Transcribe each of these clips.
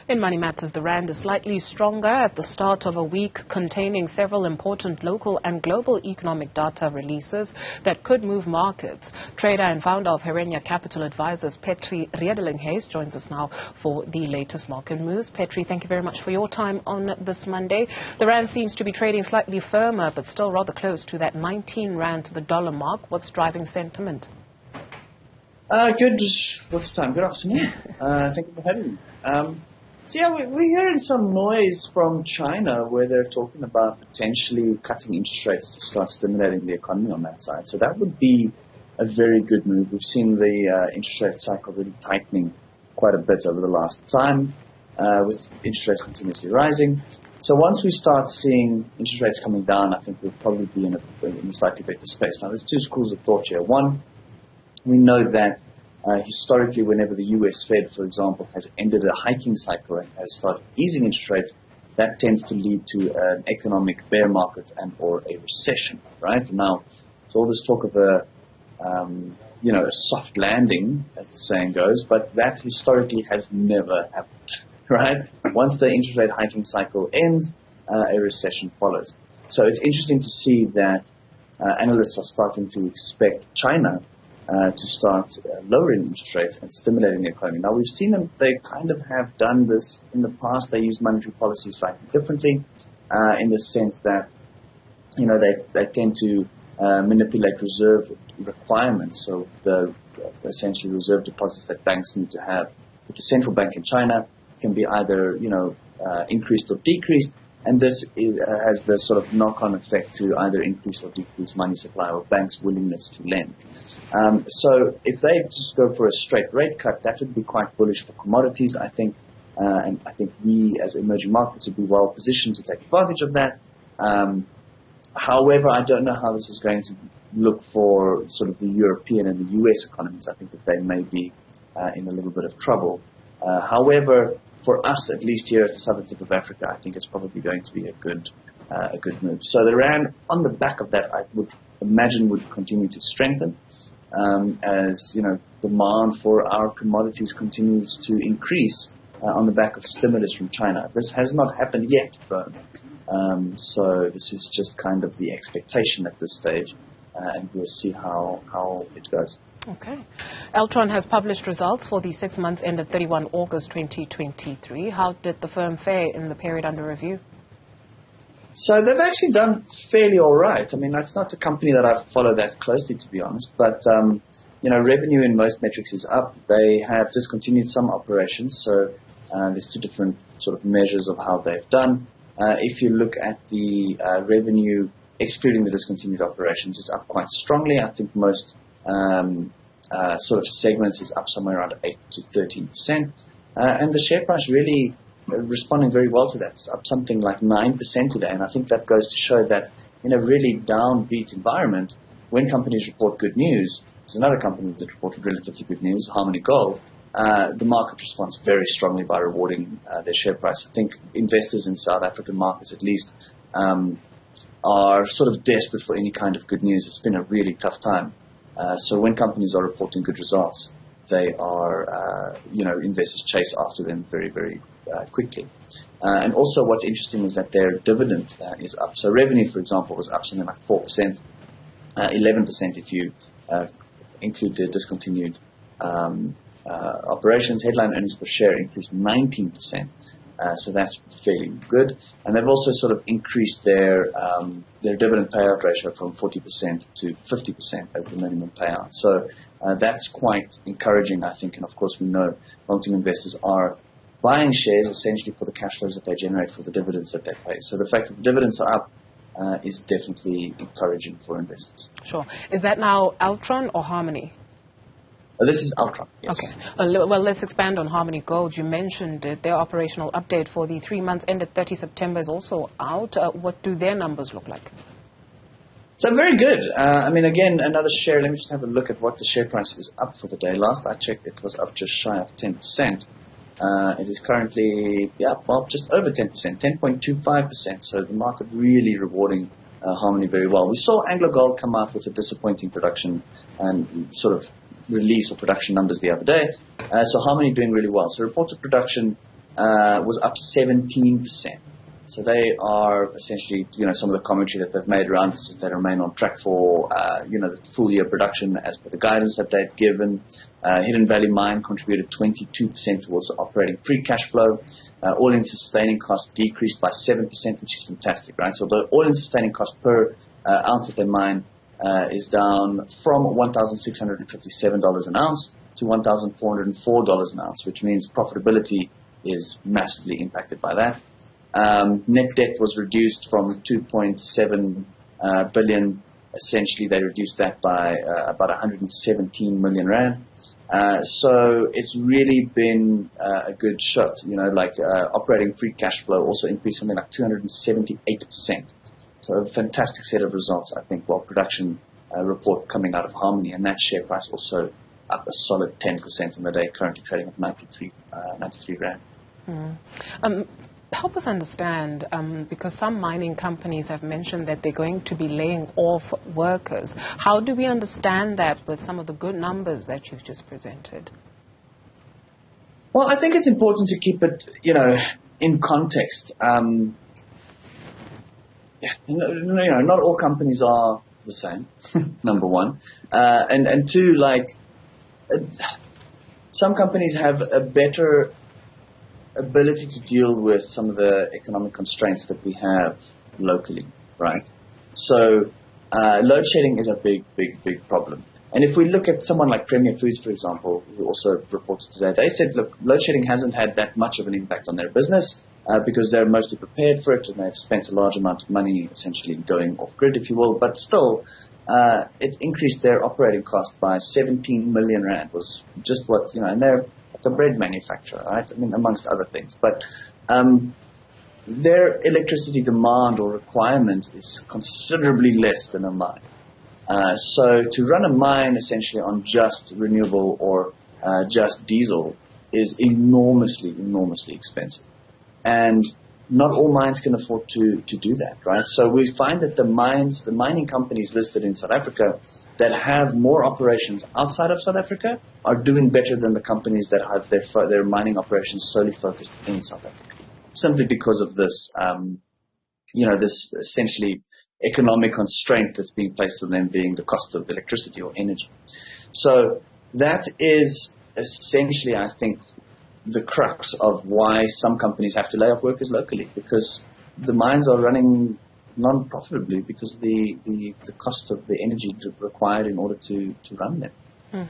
In money matters, the rand is slightly stronger at the start of a week containing several important local and global economic data releases that could move markets. Trader and founder of Herenya Capital Advisors, Petri Redelinghuys, joins us now for the latest market moves. Petri, thank you very much for your time on this Monday. The rand seems to be trading slightly firmer, but still rather close to that 19 rand to the dollar mark. What's driving sentiment? What's the time? Good afternoon. Thank you for having me. So yeah, we're hearing some noise from China where they're talking about potentially cutting interest rates to start stimulating the economy on that side. So that would be a very good move. We've seen the interest rate cycle really tightening quite a bit over the last time, with interest rates continuously rising. So once we start seeing interest rates coming down, I think we'll probably be in a slightly better space. Now, there's two schools of thought here. One, we know that historically, whenever the US Fed, for example, has ended a hiking cycle and has started easing interest rates, that tends to lead to an economic bear market and or a recession, right? Now, so all this talk of a soft landing, as the saying goes, but that historically has never happened, right? Once the interest rate hiking cycle ends, a recession follows. So it's interesting to see that analysts are starting to expect China to start lowering interest rates and stimulating the economy. Now, we've seen them, they kind of have done this in the past. They use monetary policy slightly differently in the sense that, they tend to manipulate reserve requirements, so the essentially reserve deposits that banks need to have with the central bank in China can be either, increased or decreased. And this has the sort of knock-on effect to either increase or decrease money supply or banks' willingness to lend. So if they just go for a straight rate cut, that would be quite bullish for commodities, I think. And I think we, as emerging markets, would be well positioned to take advantage of that. However, I don't know how this is going to look for sort of the European and the US economies. I think that they may be in a little bit of trouble. However, for us, at least here at the southern tip of Africa, I think it's probably going to be a good move. So the rand, on the back of that, I would imagine would continue to strengthen as demand for our commodities continues to increase on the back of stimulus from China. This has not happened yet, though. So this is just kind of the expectation at this stage, and we'll see how it goes. Okay. Altron has published results for the 6 months ended 31 August 2023. How did the firm fare in the period under review? So they've actually done fairly all right. I mean, that's not a company that I follow that closely, to be honest. But, revenue in most metrics is up. They have discontinued some operations. So there's two different sort of measures of how they've done. If you look at the revenue, excluding the discontinued operations, it's up quite strongly. I think most sort of segments is up somewhere around 8 to 13%. And the share price really responding very well to that. It's up something like 9% today. And I think that goes to show that in a really downbeat environment, when companies report good news, there's another company that reported relatively good news, Harmony Gold, the market responds very strongly by rewarding their share price. I think investors in South African markets, at least, are sort of desperate for any kind of good news. It's been a really tough time. So when companies are reporting good results, they are, investors chase after them very, very quickly. And also what's interesting is that their dividend is up. So revenue, for example, was up something like 4%, 11% if you include the discontinued operations. Headline earnings per share increased 19%. So that's fairly good. And they've also sort of increased their dividend payout ratio from 40% to 50% as the minimum payout. So that's quite encouraging, I think. And of course, we know long-term investors are buying shares essentially for the cash flows that they generate for the dividends that they pay. So the fact that the dividends are up is definitely encouraging for investors. Sure. Is that now Altron or Harmony? This is Altron, yes. Okay. Well, let's expand on Harmony Gold. You mentioned it. Their operational update for the 3 months ended 30 September is also out. What do their numbers look like? So very good. Again, another share. Let me just have a look at what the share price is up for the day. Last I checked, it was up just shy of 10%. It is currently, just over 10%, 10.25%. So the market really rewarding Harmony very well. We saw AngloGold come out with a disappointing production and sort of release or production numbers the other day. So Harmony doing really well. So reported production was up 17%. So they are essentially, some of the commentary that they've made around this is they remain on track for, the full year production as per the guidance that they've given. Hidden Valley Mine contributed 22% towards the operating free cash flow. All-in sustaining costs decreased by 7%, which is fantastic, right? So the all-in sustaining cost per ounce that they mine is down from $1,657 an ounce to $1,404 an ounce, which means profitability is massively impacted by that. Net debt was reduced from 2.7 billion. Essentially, they reduced that by about 117 million rand. So it's really been a good shot. Operating free cash flow also increased something like 278%. So a fantastic set of results, I think, while production report coming out of Harmony, and that share price also up a solid 10% in the day, currently trading at 93 rand. Help us understand, because some mining companies have mentioned that they're going to be laying off workers. How do we understand that with some of the good numbers that you've just presented? Well, I think it's important to keep it, in context. Not all companies are the same, number one. And two, some companies have a better ability to deal with some of the economic constraints that we have locally, right? So load shedding is a big problem. And if we look at someone like Premier Foods, for example, who also reported today, they said, look, load shedding hasn't had that much of an impact on their business because they're mostly prepared for it and they've spent a large amount of money essentially going off-grid, if you will. But still, it increased their operating cost by 17 million rand, was just what, and they're a bread manufacturer, right? I mean, amongst other things. But their electricity demand or requirement is considerably less than a mine. So to run a mine essentially on just renewable or just diesel is enormously expensive. And not all mines can afford to do that, right? So we find that the mining companies listed in South Africa that have more operations outside of South Africa are doing better than the companies that have their mining operations solely focused in South Africa, simply because of this, this essentially economic constraint that's being placed on them, being the cost of electricity or energy. So that is essentially, I think, the crux of why some companies have to lay off workers locally, because the mines are running non-profitably because of the cost of the energy required in order to run them.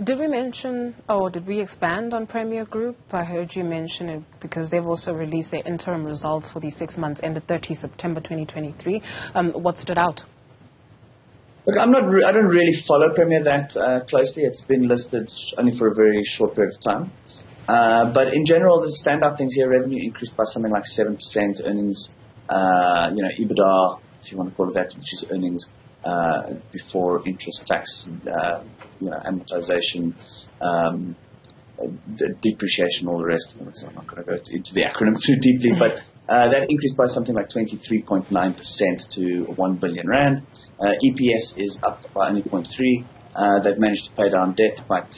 Did we mention, or did we expand on Premier Group? I heard you mention it because they've also released their interim results for the 6 months ended 30 September 2023. What stood out? Look, I don't really follow Premier that closely. It's been listed only for a very short period of time. But in general, the standout things here: revenue increased by something like 7%, earnings, EBITDA, if you want to call it that, which is earnings before interest, tax, amortization, depreciation, all the rest. So I'm not going to go into the acronym too deeply, but that increased by something like 23.9% to 1 billion rand. EPS is up by only 0.3. They've managed to pay down debt, but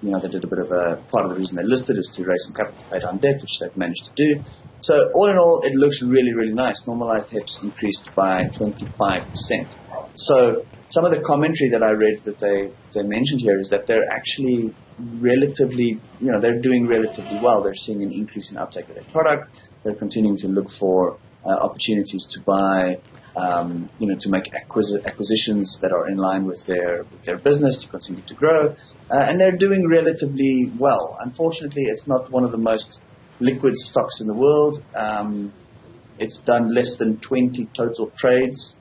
they did a bit of part of the reason they listed is to raise some capital to pay down debt, which they've managed to do. So all in all, it looks really nice. Normalized HEPS increased by 25%. So some of the commentary that I read that they mentioned here is that they're actually relatively, they're doing relatively well. They're seeing an increase in uptake of their product. They're continuing to look for opportunities to buy, to make acquisitions that are in line with their business to continue to grow. And they're doing relatively well. Unfortunately, it's not one of the most liquid stocks in the world. It's done less than 20 total trades,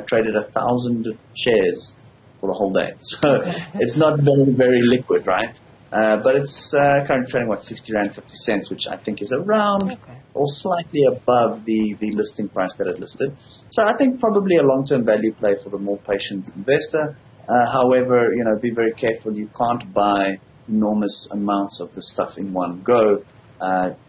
traded 1,000 shares for the whole day. So it's not very liquid, right? But it's currently trading, 60 rand 50 cents, which I think is around or slightly above the listing price that it listed. So I think probably a long-term value play for the more patient investor. However, be very careful. You can't buy enormous amounts of the stuff in one go.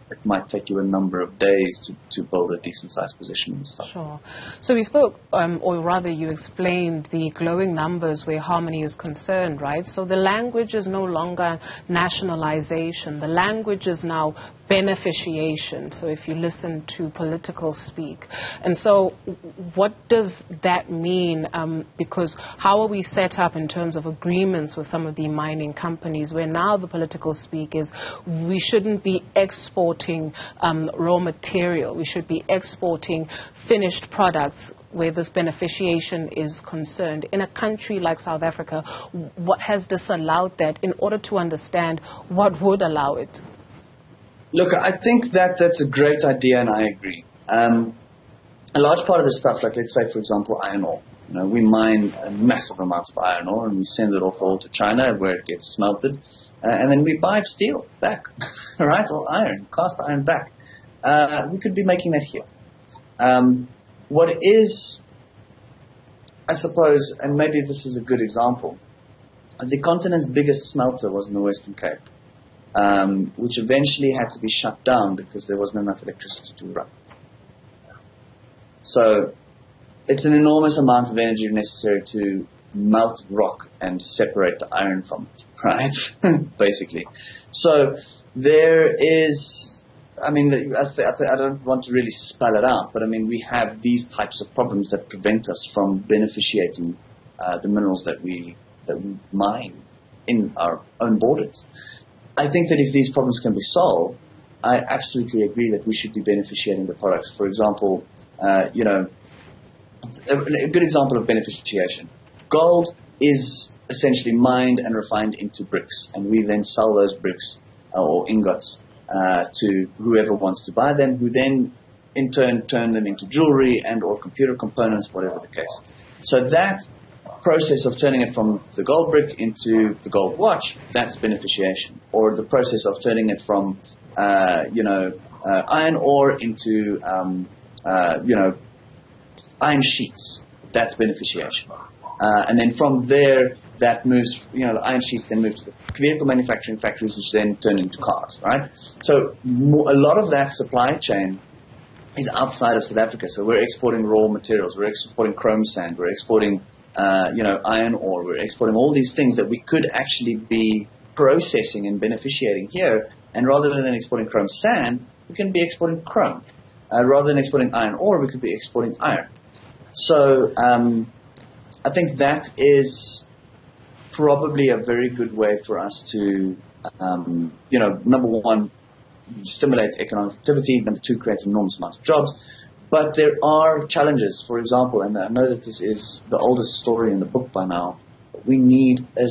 It might take you a number of days to build a decent-sized position and stuff. Sure. So we spoke, or rather you explained the glowing numbers where Harmony is concerned, right? So the language is no longer nationalization. The language is now beneficiation, so if you listen to political speak. And so what does that mean? Because how are we set up in terms of agreements with some of the mining companies where now the political speak is we shouldn't be exporting raw material, we should be exporting finished products where this beneficiation is concerned. In a country like South Africa, what has disallowed that in order to understand what would allow it? Look, I think that's a great idea, and I agree. A large part of the stuff, like let's say, for example, iron ore. We mine a massive amount of iron ore, and we send it off all to China, where it gets smelted, and then we buy steel back, right? Or iron, cast iron back. We could be making that here. What is, I suppose, and maybe this is a good example, the continent's biggest smelter was in the Western Cape. Which eventually had to be shut down because there wasn't enough electricity to run. So it's an enormous amount of energy necessary to melt rock and separate the iron from it, right? Basically. So there is, I don't want to really spell it out, but we have these types of problems that prevent us from beneficiating the minerals that we mine in our own borders. I think that if these problems can be solved, I absolutely agree that we should be beneficiating the products. For example, a good example of beneficiation. Gold is essentially mined and refined into bricks, and we then sell those bricks or ingots to whoever wants to buy them, who then in turn turn them into jewelry and or computer components, whatever the case. So that process of turning it from the gold brick into the gold watch, that's beneficiation. Or the process of turning it from, iron ore into, iron sheets, that's beneficiation. And then from there, that moves, the iron sheets then move to the vehicle manufacturing factories, which then turn into cars, right? So a lot of that supply chain is outside of South Africa. So we're exporting raw materials, we're exporting chrome sand, we're exporting iron ore, we're exporting all these things that we could actually be processing and beneficiating here, and rather than exporting chrome sand, we can be exporting chrome. Rather than exporting iron ore, we could be exporting iron. So I think that is probably a very good way for us to, number one, stimulate economic activity, number two, create an enormous amount of jobs. But there are challenges. For example, and I know that this is the oldest story in the book by now, but we need a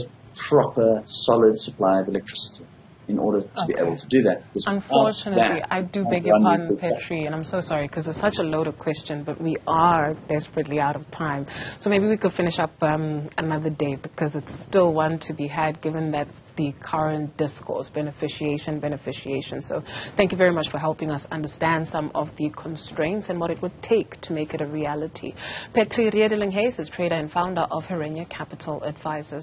proper, solid supply of electricity in order to be able to do that. Unfortunately, I do beg your pardon, Petri, and I'm so sorry because it's such a loaded question, but we are desperately out of time. So maybe we could finish up another day because it's still one to be had given that the current discourse, beneficiation. So thank you very much for helping us understand some of the constraints and what it would take to make it a reality. Petri Redelinghuys is trader and founder of Herenya Capital Advisors.